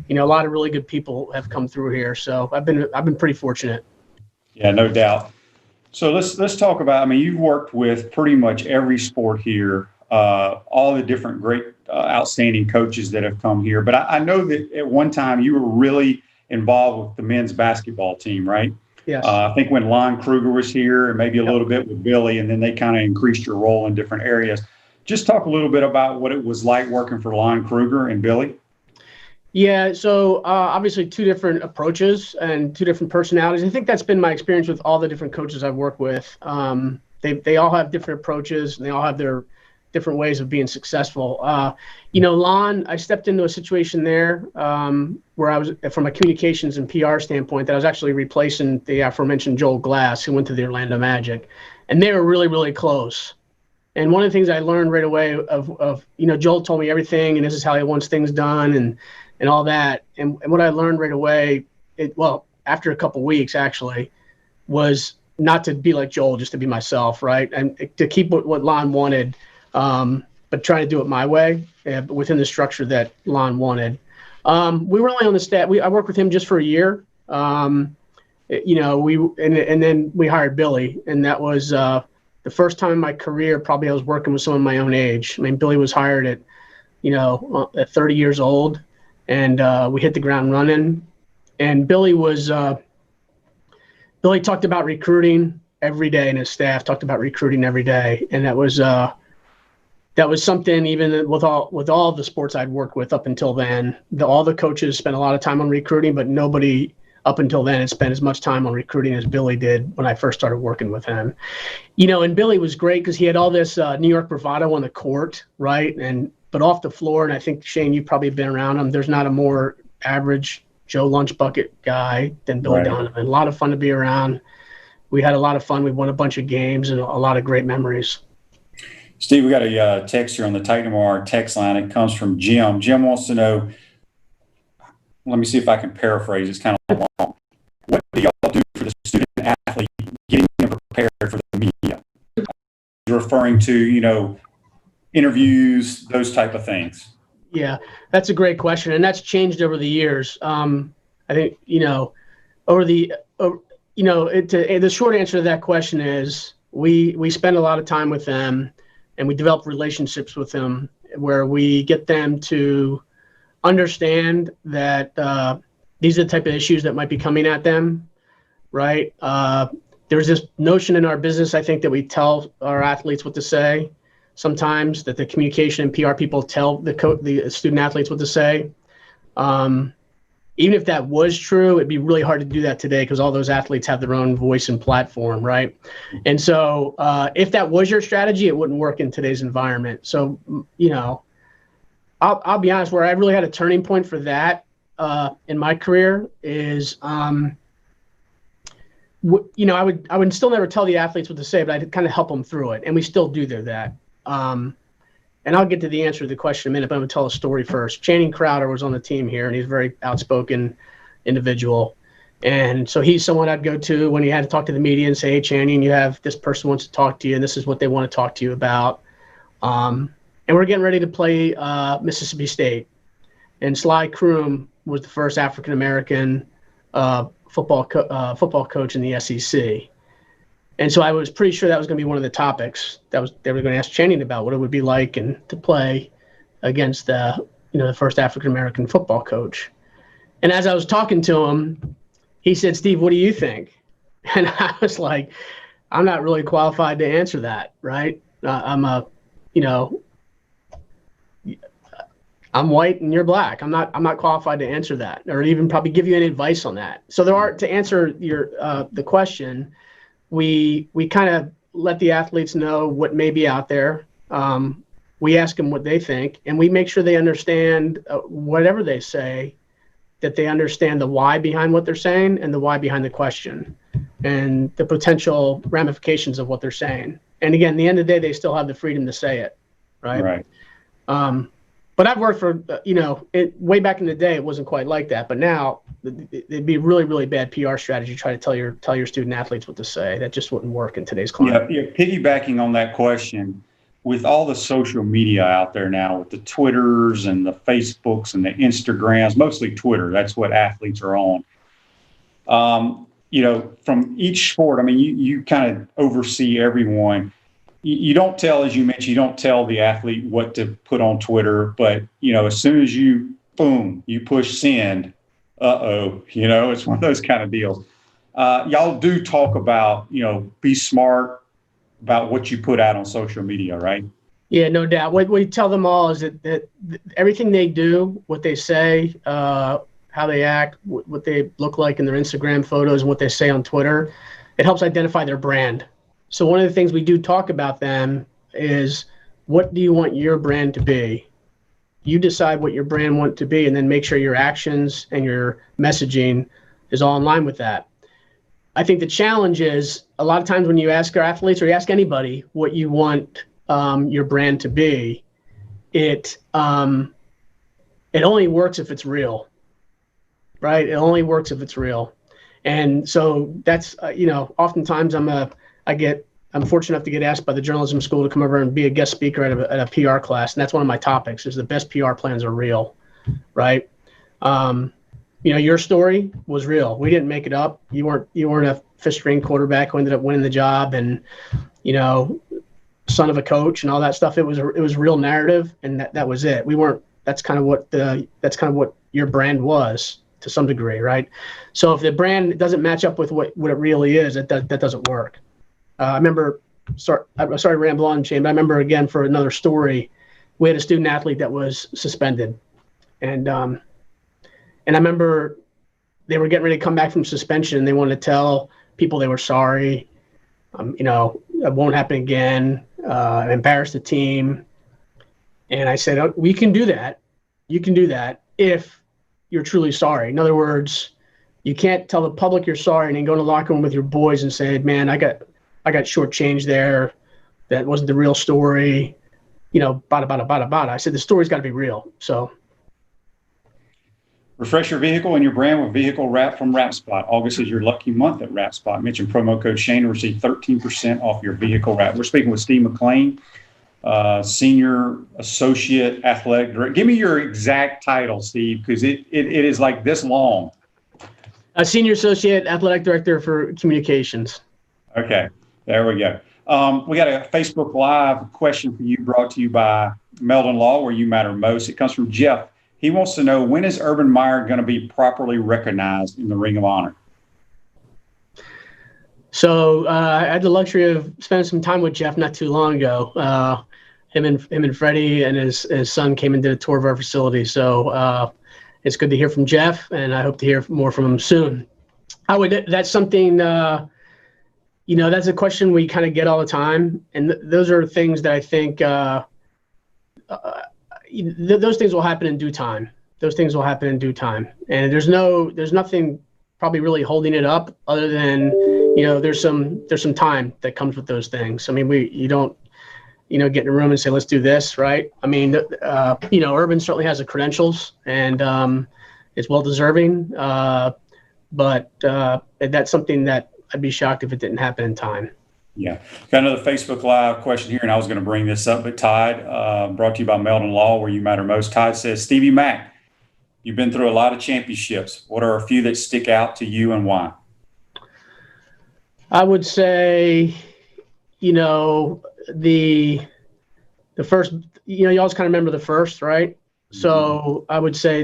A lot of really good people have come through here. So I've been pretty fortunate. Yeah, no doubt. So let's talk about, you've worked with pretty much every sport here, all the different great, outstanding coaches that have come here. But I know that at one time you were really involved with the men's basketball team, right? Yes. I think when Lon Kruger was here and maybe a little bit with Billy, and then they kind of increased your role in different areas. Just talk a little bit about what it was like working for Lon Kruger and Billy. Yeah, so obviously 2 different approaches and 2 different personalities. I think that's been my experience with all the different coaches I've worked with. They all have different approaches, and they all have their different ways of being successful. Lon, I stepped into a situation there where I was, from a communications and PR standpoint, that I was actually replacing the aforementioned Joel Glass, who went to the Orlando Magic, and they were really, really close. And one of the things I learned right away of Joel told me everything, and this is how he wants things done, and all that. And what I learned right away, after a couple weeks actually, was not to be like Joel, just to be myself, right? And to keep what Lon wanted, but trying to do it my way, within the structure that Lon wanted. We were only on the staff. I worked with him just for a year. And then we hired Billy, and that was the first time in my career probably I was working with someone my own age. I mean, Billy was hired at 30 years old, and we hit the ground running. And Billy talked about recruiting every day, and his staff talked about recruiting every day, and that was something, even with all the sports I'd worked with up until then. All the coaches spent a lot of time on recruiting, but nobody up until then had spent as much time on recruiting as Billy did when I first started working with him. And Billy was great because he had all this New York bravado on the court, right? But off the floor, and I think, Shane, you've probably been around him, there's not a more average Joe Lunch Bucket guy than Billy Donovan. A lot of fun to be around. We had a lot of fun. We won a bunch of games and a lot of great memories. Steve, we got a text here on the Titan Noir text line. It comes from Jim. Jim wants to know, let me see if I can paraphrase. It's kind of long. What do y'all do for the student athlete, getting them prepared for the media? Referring to, interviews, those type of things. Yeah, that's a great question, and that's changed over the years. I think the short answer to that question is we spend a lot of time with them, and we develop relationships with them where we get them to understand that these are the type of issues that might be coming at them, right? There's this notion in our business, I think, that we tell our athletes what to say. Sometimes that the communication and PR people tell the student athletes what to say. Even if that was true, it'd be really hard to do that today because all those athletes have their own voice and platform, right? And so if that was your strategy, it wouldn't work in today's environment. So, I'll be honest, where I really had a turning point for that in my career is, I would still never tell the athletes what to say, but I'd kind of help them through it. And we still do that. And I'll get to the answer to the question in a minute, but I'm going to tell a story first. Channing Crowder was on the team here, and he's a very outspoken individual. And so he's someone I'd go to when he had to talk to the media and say, hey, Channing, you have this person wants to talk to you, and this is what they want to talk to you about. And we're getting ready to play Mississippi State. And Sly Kroom was the first African-American football coach in the SEC. And so I was pretty sure that was going to be one of the topics they were going to ask Channing about, what it would be like and to play against the first African-American football coach. And as I was talking to him, he said, Steve, what do you think? And I was like, I'm not really qualified to answer that, right? I'm white and you're black. I'm not qualified to answer that or even probably give you any advice on that. So to answer your the question, we kind of let the athletes know what may be out there. We ask them what they think, and we make sure they understand whatever they say, that they understand the why behind what they're saying and the why behind the question and the potential ramifications of what they're saying. And again, at the end of the day, they still have the freedom to say it, right? Right. But I've worked for, way back in the day, it wasn't quite like that. But now it'd be a really, really bad PR strategy to try to tell your student athletes what to say. That just wouldn't work in today's climate. Yeah, piggybacking on that question, with all the social media out there now, with the Twitters and the Facebooks and the Instagrams, mostly Twitter, that's what athletes are on. From each sport, I mean, you kind of oversee everyone. You don't tell, as you mentioned, you don't tell the athlete what to put on Twitter, but, as soon as you push send, it's one of those kind of deals. Y'all do talk about, be smart about what you put out on social media, right? Yeah, no doubt. What we tell them all is that everything they do, what they say, how they act, what they look like in their Instagram photos, and what they say on Twitter, it helps identify their brand. So one of the things we do talk about them is what do you want your brand to be? You decide what your brand wants to be, and then make sure your actions and your messaging is all in line with that. I think the challenge is a lot of times when you ask our athletes or you ask anybody what you want your brand to be, it only works if it's real, right? It only works if it's real. And so that's, oftentimes I'm fortunate enough to get asked by the journalism school to come over and be a guest speaker at a PR class. And that's one of my topics is the best PR plans are real, right? Your story was real. We didn't make it up. You weren't a fifth string quarterback who ended up winning the job and, son of a coach and all that stuff. It was a real narrative, and that was it. That's kind of what your brand was to some degree, right? So if the brand doesn't match up with what it really is, that doesn't work. I'm sorry to ramble on, Shane, but I remember again for another story, we had a student athlete that was suspended, and I remember they were getting ready to come back from suspension, and they wanted to tell people they were sorry. It won't happen again. Embarrass the team. And I said, we can do that. You can do that if you're truly sorry. In other words, you can't tell the public you're sorry and then go in the locker room with your boys and say, man, I got shortchanged there. That wasn't the real story. Bada. I said, the story's got to be real. So. Refresh your vehicle and your brand with vehicle wrap from WrapSpot. August is your lucky month at WrapSpot. Mention promo code Shane to receive 13% off your vehicle wrap. We're speaking with Steve McClain, Senior Associate Athletic Director. Give me your exact title, Steve, because it is like this long. Senior Associate Athletic Director for Communications. Okay, there we go. We got a Facebook Live question for you brought to you by Meldon Law, where you matter most. It comes from Jeff. He wants to know, when is Urban Meyer going to be properly recognized in the Ring of Honor? So I had the luxury of spending some time with Jeff not too long ago. Him and Freddie and his son came and did a tour of our facility. So it's good to hear from Jeff, and I hope to hear more from him soon. That's something, that's a question we kind of get all the time. And those are things that I think those things will happen in due time. And there's nothing probably really holding it up other than, there's some time that comes with those things. I mean, you don't, get in a room and say, let's do this, right? I mean, Urban certainly has the credentials and is well-deserving, but that's something that I'd be shocked if it didn't happen in time. Yeah. Got another Facebook Live question here, and I was going to bring this up, but Todd, brought to you by Meldon Law, where you matter most. Todd says, Stevie Mack, you've been through a lot of championships. What are a few that stick out to you and why? I would say, the first, you always kind of remember the first, right? Mm-hmm. So I would say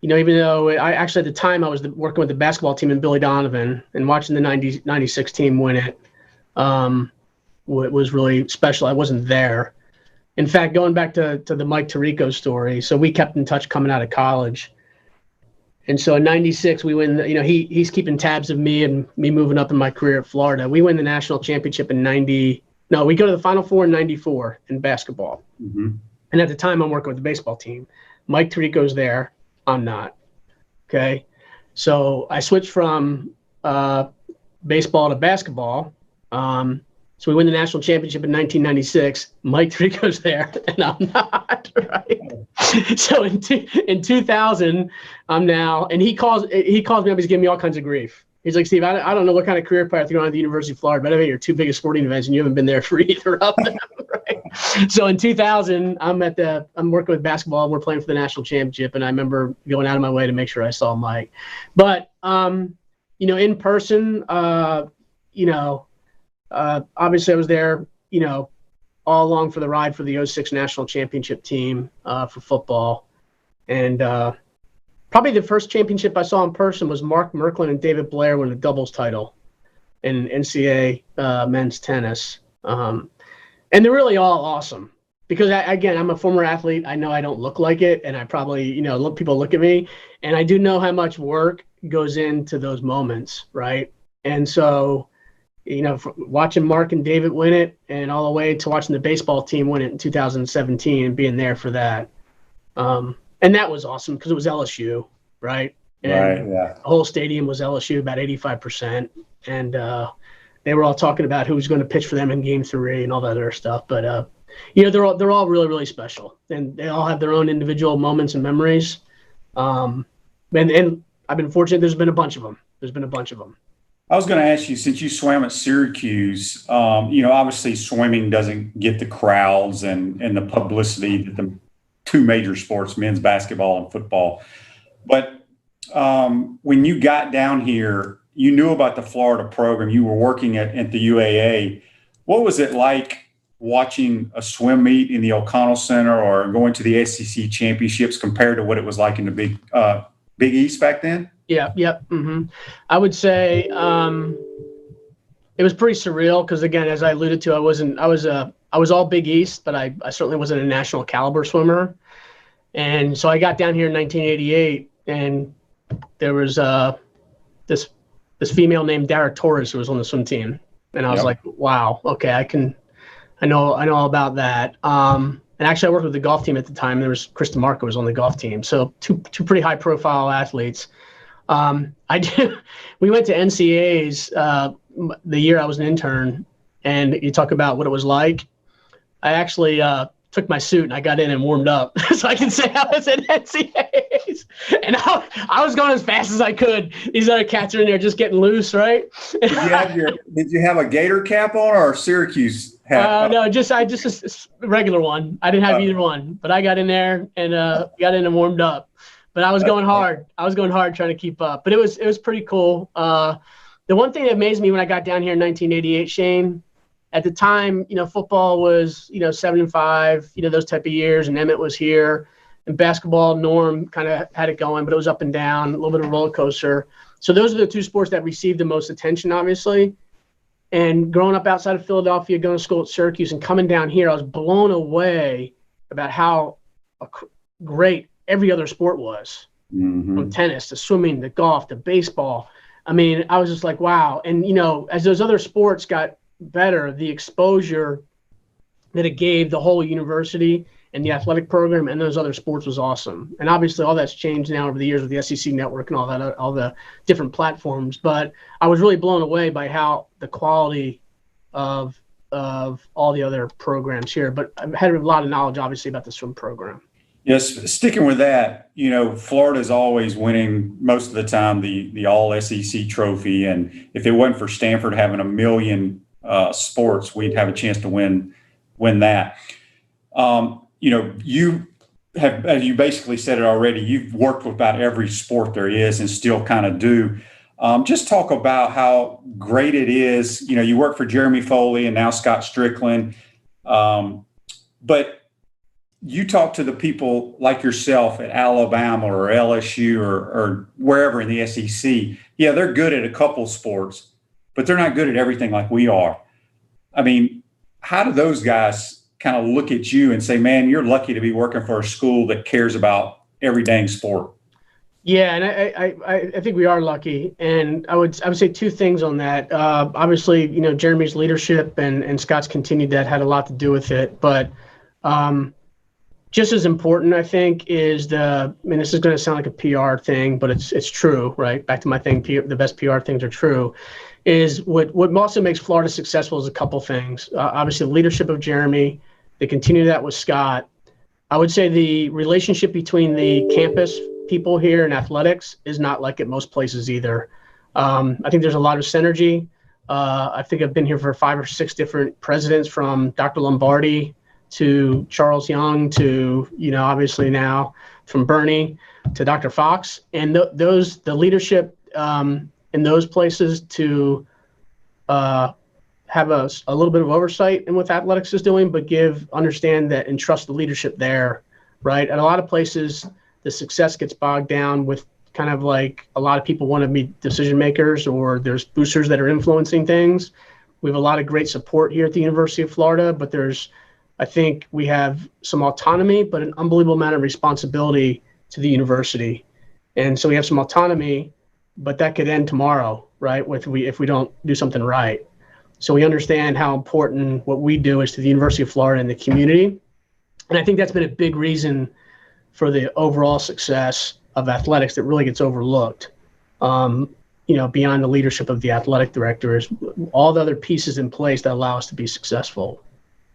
even though I actually, at the time, I was working with the basketball team and Billy Donovan, and watching the 96 team win it was really special. I wasn't there. In fact, going back to the Mike Tirico story, so we kept in touch coming out of college. And so in 96, we win, he's keeping tabs of me and me moving up in my career at Florida. We win the national championship in we go to the Final Four in 94 in basketball. Mm-hmm. And at the time, I'm working with the baseball team. Mike Tirico's there. I'm not. Okay. So I switched from baseball to basketball. So we win the national championship in 1996. Mike Tirico's there, and I'm not. Right. So in 2000, I'm now, and he calls me up. He's giving me all kinds of grief. He's like, Steve, I don't know what kind of career path you're on at the University of Florida, but I bet your two biggest sporting events, and you haven't been there for either of them. Right. So in 2000, I'm working with basketball. We're playing for the national championship, and I remember going out of my way to make sure I saw Mike. But in person, obviously I was there, all along for the ride for the 06 national championship team for football. And probably the first championship I saw in person was Mark Merklin and David Blair win the doubles title in NCAA men's tennis. And they're really all awesome because, I'm a former athlete. I know I don't look like it, and I probably, people look at me, and I do know how much work goes into those moments, right? And so, watching Mark and David win it, and all the way to watching the baseball team win it in 2017 and being there for that. And that was awesome because it was LSU, right? And Right, yeah. the whole stadium was LSU, about 85%. And they were all talking about who was going to pitch for them in Game 3 and all that other stuff. But, they're all really, really special. And they all have their own individual moments and memories. And I've been fortunate. There's been a bunch of them. I was going to ask you, since you swam at Syracuse, obviously swimming doesn't get the crowds and the publicity that the two major sports, men's basketball and football. But when you got down here, you knew about the Florida program. You were working at the UAA. What was it like watching a swim meet in the O'Connell Center or going to the SEC championships compared to what it was like in the Big East back then? Yeah. Yep. Mm-hmm. I would say it was pretty surreal because, again, as I alluded to, I was all Big East, but I certainly wasn't a national caliber swimmer. And so I got down here in 1988, and there was this female named Dara Torres who was on the swim team, and I was like, wow, okay, I know all about that. And actually, I worked with the golf team at the time. There was Chris DeMarco was on the golf team, so two pretty high profile athletes. We went to NCAAs the year I was an intern, and you talk about what it was like. I actually took my suit and I got in and warmed up so I can say I was at NCAAs. And I was going as fast as I could. These other cats are in there just getting loose, right? Did you have a Gator cap on or a Syracuse hat? No, just a regular one. I didn't have either one, but I got in there and got in and warmed up. But I was going hard. Trying to keep up. But it was pretty cool. The one thing that amazed me when I got down here in 1988, Shane, at the time, football was, 7-5, those type of years, and Emmett was here, and basketball, Norm kind of had it going, but it was up and down, a little bit of a roller coaster. So those are the two sports that received the most attention, obviously. And growing up outside of Philadelphia, going to school at Syracuse, and coming down here, I was blown away about how great every other sport was, from tennis to swimming to golf to baseball. I mean, I was just like, wow. And, as those other sports got better, the exposure that it gave the whole university and the athletic program and those other sports was awesome. And obviously all that's changed now over the years with the SEC network and all that, all the different platforms. But I was really blown away by how the quality of all the other programs here. But I've had a lot of knowledge, obviously, about the swim program. Yes, sticking with that, Florida's always winning most of the time the all SEC trophy. And if it wasn't for Stanford having 1 million sports, we'd have a chance to win that. You have, as you basically said it already, you've worked with about every sport there is and still kind of do. Just talk about how great it is. You work for Jeremy Foley and now Scott Strickland. But you talk to the people like yourself at Alabama or LSU or wherever in the SEC. Yeah, they're good at a couple sports, but they're not good at everything like we are. I mean, how do those guys kind of look at you and say, man, you're lucky to be working for a school that cares about every dang sport? Yeah, and I think we are lucky. And I would say two things on that. Obviously, Jeremy's leadership and Scott's continued that had a lot to do with it. But just as important, I think, is this is going to sound like a PR thing, but it's true, right? Back to my thing, the best PR things are true, is what also makes Florida successful is a couple things. Obviously, the leadership of Jeremy, they continue that with Scott. I would say the relationship between the campus people here and athletics is not like at most places either. I think there's a lot of synergy. I think I've been here for 5 or 6 different presidents, from Dr. Lombardi to Charles Young to, obviously now from Bernie to Dr. Fox. And the leadership in those places to have a little bit of oversight in what athletics is doing, but understand that and trust the leadership there, right? At a lot of places, the success gets bogged down with kind of like a lot of people want to be decision makers, or there's boosters that are influencing things. We have a lot of great support here at the University of Florida, but I think we have some autonomy, but an unbelievable amount of responsibility to the university. And so we have some autonomy, but that could end tomorrow, right? If we don't do something right. So we understand how important what we do is to the University of Florida and the community. And I think that's been a big reason for the overall success of athletics that really gets overlooked. Beyond the leadership of the athletic director, is all the other pieces in place that allow us to be successful.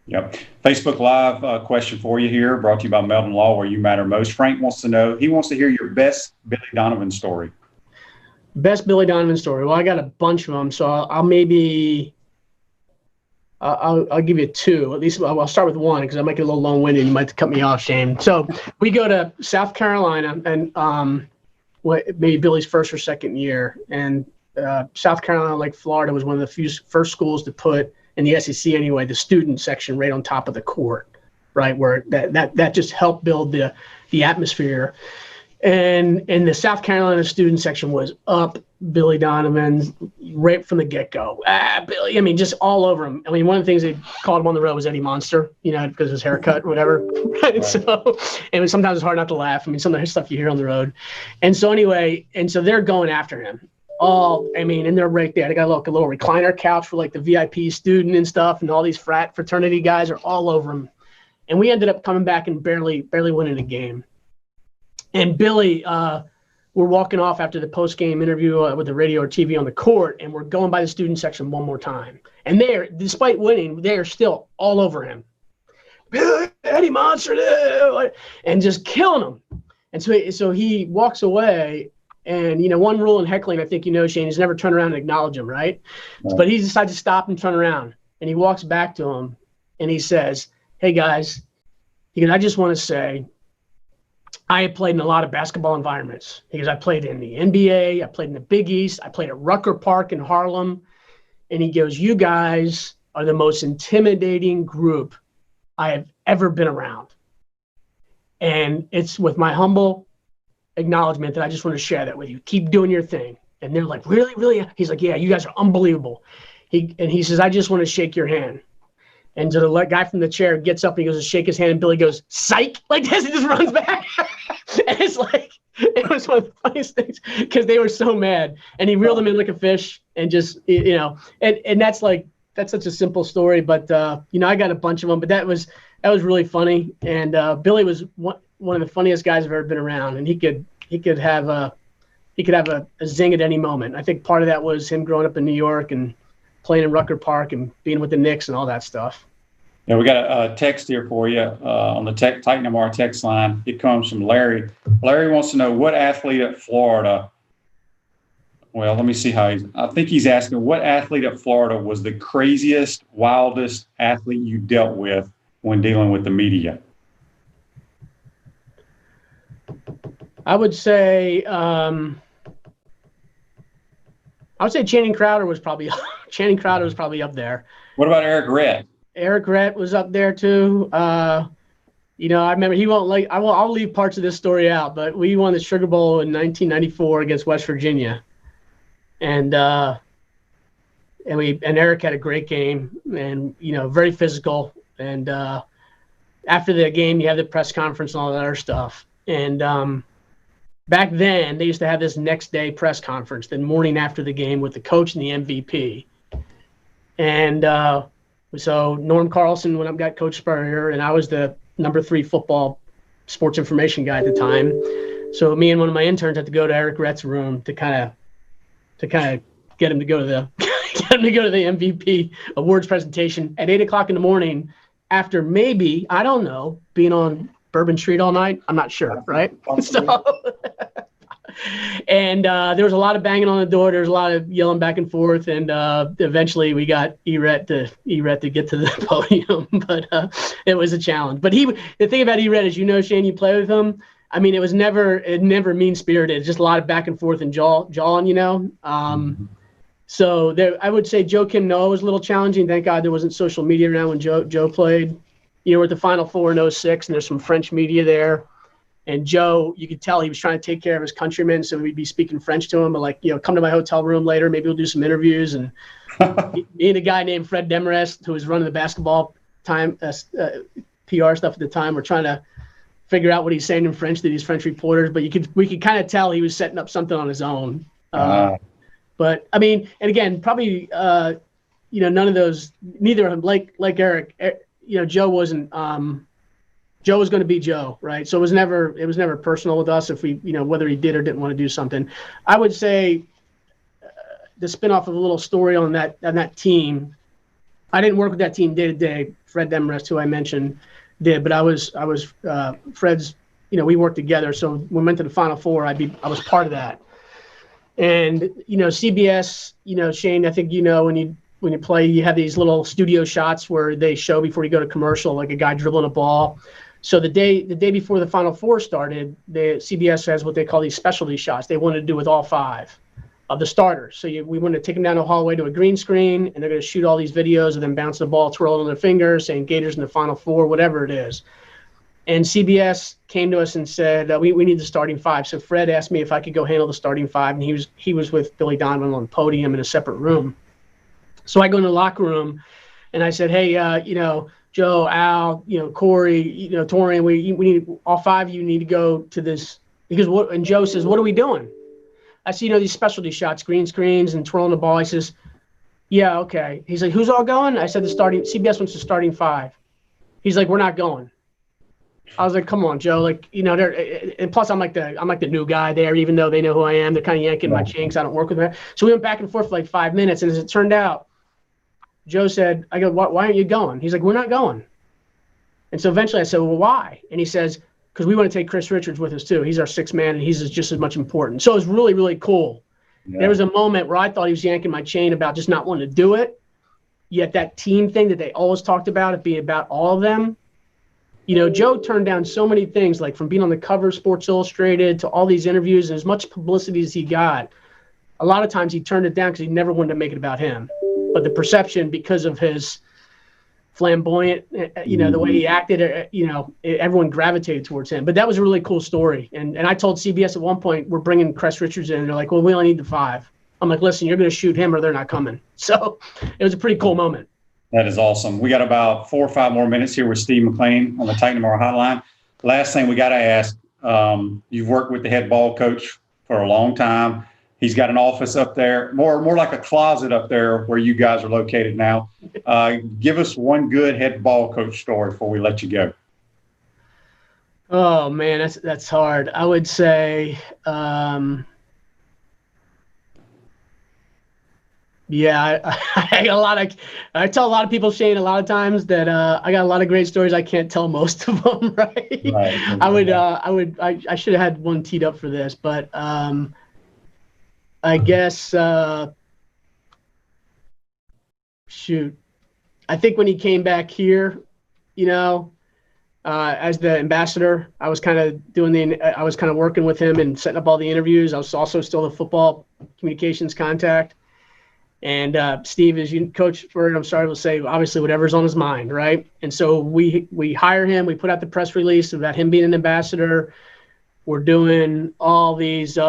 Yep. Facebook Live question for you here, brought to you by Melvin Law, where you matter most. Frank wants to know, he wants to hear your best Billy Donovan story. Best Billy Donovan story. Well, I got a bunch of them, so I'll give you two. At least I'll start with one because I might get a little long-winded and you might cut me off, Shane. So we go to South Carolina, and maybe Billy's first or second year, and South Carolina, like Florida, was one of the first schools to put, in the SEC anyway, the student section right on top of the court, right, where that just helped build the atmosphere. And the South Carolina student section was up Billy Donovan right from the get-go. Billy, I mean, just all over him. I mean, one of the things they called him on the road was Eddie Monster, because of his haircut or whatever. Right. So, and sometimes it's hard not to laugh. I mean, some of the stuff you hear on the road. And so anyway, they're going after him. And they're right there. They got a little recliner couch for like the VIP student and stuff, and all these fraternity guys are all over him. And we ended up coming back and barely winning a game. And Billy, we're walking off after the post-game interview with the radio or TV on the court, and we're going by the student section one more time. And despite winning, they're still all over him. Billy, Eddie Monster, and just killing him. And so he walks away, and, one rule in heckling, I think Shane, is never turn around and acknowledge him, right? But he decides to stop and turn around, and he walks back to him, and he says, "Hey, guys," he goes, "I just want to say, I have played in a lot of basketball environments." He goes, "I played in the NBA, I played in the Big East, I played at Rucker Park in Harlem." And he goes, "You guys are the most intimidating group I have ever been around. And it's with my humble acknowledgement that I just want to share that with you. Keep doing your thing." And they're like, "Really, really?" He's like, "Yeah, you guys are unbelievable." He says, "I just want to shake your hand." And so the guy from the chair gets up and he goes to shake his hand, and Billy goes, "Psych," like this, and just runs back. And it's like, it was one of the funniest things because they were so mad. And he reeled them in like a fish, and just, and that's such a simple story. But, I got a bunch of them, but that was really funny. And Billy was one of the funniest guys I've ever been around. And he could have a zing at any moment. I think part of that was him growing up in New York and playing in Rucker Park and being with the Knicks and all that stuff. Yeah, we got a text here for you on the Titan MR text line. It comes from Larry. Larry wants to know what athlete at Florida. Well, let me see I think he's asking what athlete at Florida was the craziest, wildest athlete you dealt with when dealing with the media. I would say Channing Crowder was probably up there. What about Eric Rett? Eric Rett was up there too. I remember I'll leave parts of this story out, but we won the Sugar Bowl in 1994 against West Virginia. And Eric had a great game and, very physical. And after the game, you have the press conference and all that other stuff. And back then, they used to have this next day press conference, the morning after the game with the coach and the MVP. And so Norm Carlson went up and got Coach Spurrier, and I was the number 3 football sports information guy at the time. So me and one of my interns had to go to Eric Rett's room to kind of get him to go to the MVP awards presentation at 8:00 in the morning after maybe, I don't know, being on Bourbon Street all night. I'm not sure, right? So, and there was a lot of banging on the door. There was a lot of yelling back and forth, and eventually we got Eret to get to the podium. But it was a challenge. But the thing about Eret is, Shane, you play with him. I mean, it never mean-spirited. Just a lot of back and forth and jawing, So I would say Joe Kim Noah was a little challenging. Thank God there wasn't social media around when Joe played. We're at the Final Four in 2006, and there's some French media there. And Joe, you could tell he was trying to take care of his countrymen, so we'd be speaking French to him. But come to my hotel room later. Maybe we'll do some interviews. And me and a guy named Fred Demarest, who was running the basketball PR stuff at the time, were trying to figure out what he's saying in French to these French reporters. But we could kind of tell he was setting up something on his own. But I mean, and again, probably none of those, neither of them, like Eric, Joe wasn't, Joe was going to be Joe, right? So it was never personal with us if we, whether he did or didn't want to do something. I would say the spinoff of a little story on that team. I didn't work with that team day to day. Fred Demarest, who I mentioned, did, but I was Fred's. We worked together. So when we went to the Final Four, I was part of that. And CBS, Shane, I think when you play, you have these little studio shots where they show before you go to commercial, like a guy dribbling a ball. So the day before the Final Four started, the CBS has what they call these specialty shots. They wanted to do with all 5 of the starters. So we wanted to take them down the hallway to a green screen, and they're going to shoot all these videos of them bouncing the ball, twirling on their fingers, saying Gators in the Final Four, whatever it is. And CBS came to us and said, we need the starting 5. So Fred asked me if I could go handle the starting 5, and he was with Billy Donovan on the podium in a separate room. So I go in the locker room, and I said, hey, Joe, Al, Corey, Torian, we need all 5 of you need to go to this. Because and Joe says, what are we doing? I see, these specialty shots, green screens and twirling the ball. He says, yeah, okay. He's like, who's all going? I said, CBS wants the starting 5. He's like, we're not going. I was like, come on, Joe. And plus I'm like the new guy there, even though they know who I am. They're kind of yanking my chain because I don't work with them. So we went back and forth for like 5 minutes. And as it turned out, Joe said, I go, why aren't you going? He's like, we're not going. And so eventually I said, well, why? And he says, because we want to take Chris Richards with us too. He's our 6th man, and he's just as much important. So it was really, really cool. Yeah. There was a moment where I thought he was yanking my chain about just not wanting to do it. Yet that team thing that they always talked about, it being about all of them. Joe turned down so many things, like from being on the cover of Sports Illustrated to all these interviews, and as much publicity as he got, a lot of times he turned it down because he never wanted to make it about him. But the perception, because of his flamboyant, the way he acted, everyone gravitated towards him. But that was a really cool story. And I told CBS at one point, we're bringing Chris Richards in, and they're like, well, we only need the 5. I'm like, listen, you're going to shoot him or they're not coming. So it was a pretty cool moment. That is awesome. We got about 4 or 5 more minutes here with Steve McClain on the Titan Tomorrow hotline. Last thing we got to ask, you've worked with the head ball coach for a long time. He's got an office up there, more like a closet up there where you guys are located now. Give us one good head ball coach story before we let you go. Oh man, that's hard. I would say, I got a lot of. I tell a lot of people, Shane, a lot of times that I got a lot of great stories. I can't tell most of them, right? I should have had one teed up for this, but I guess shoot. I think when he came back here, as the ambassador, I was kind of working with him and setting up all the interviews. I was also still the football communications contact. And Steve, as you coach for it, I'm sorry to say, obviously whatever's on his mind, right? And so we hire him. We put out the press release about him being an ambassador. We're doing all these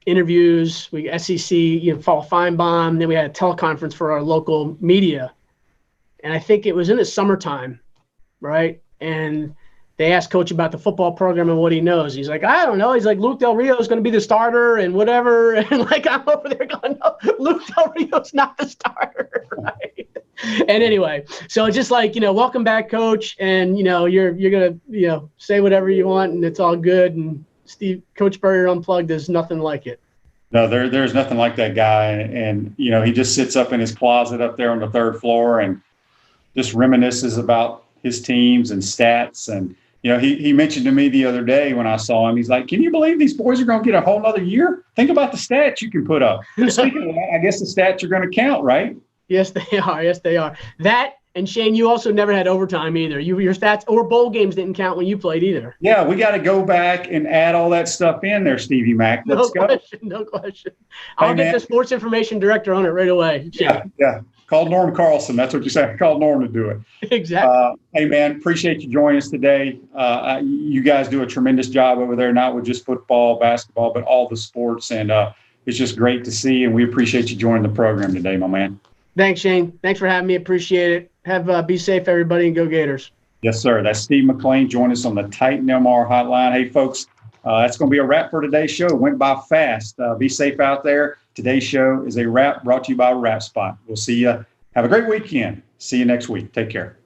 interviews. We SEC, Fall Feinbaum. Then we had a teleconference for our local media. And I think it was in the summertime, right? And they asked Coach about the football program and what he knows. He's like, I don't know. He's like, Luke Del Rio is going to be the starter and whatever. And like, I'm over there going, no, Luke Del Rio's not the starter, right? And anyway, so it's just like, welcome back, Coach. And, you're going to, say whatever you want and it's all good. And Coach Spurrier Unplugged, there's nothing like it. No, there's nothing like that guy. And, he just sits up in his closet up there on the 3rd floor and just reminisces about his teams and stats. And, he mentioned to me the other day when I saw him, he's like, can you believe these boys are going to get a whole nother year? Think about the stats you can put up. Speaking of that, I guess the stats are going to count, right? Yes, they are. Yes, they are. That, and Shane, you also never had overtime either. Your stats or bowl games didn't count when you played either. Yeah, we got to go back and add all that stuff in there, Stevie Mac. Let's go. No question. I'll get the sports information director on it right away. Shane. Yeah. Call Norm Carlson. That's what you say. Call Norm to do it. Exactly. Hey, man, appreciate you joining us today. You guys do a tremendous job over there, not with just football, basketball, but all the sports. And it's just great to see. And we appreciate you joining the program today, my man. Thanks, Shane. Thanks for having me. Appreciate it. Be safe, everybody, and go Gators. Yes, sir. That's Steve McClain joining us on the Titan MR hotline. Hey, folks, that's going to be a wrap for today's show. It went by fast. Be safe out there. Today's show is a wrap brought to you by Wrap Spot. We'll see you Have a great weekend. See you next week. Take care.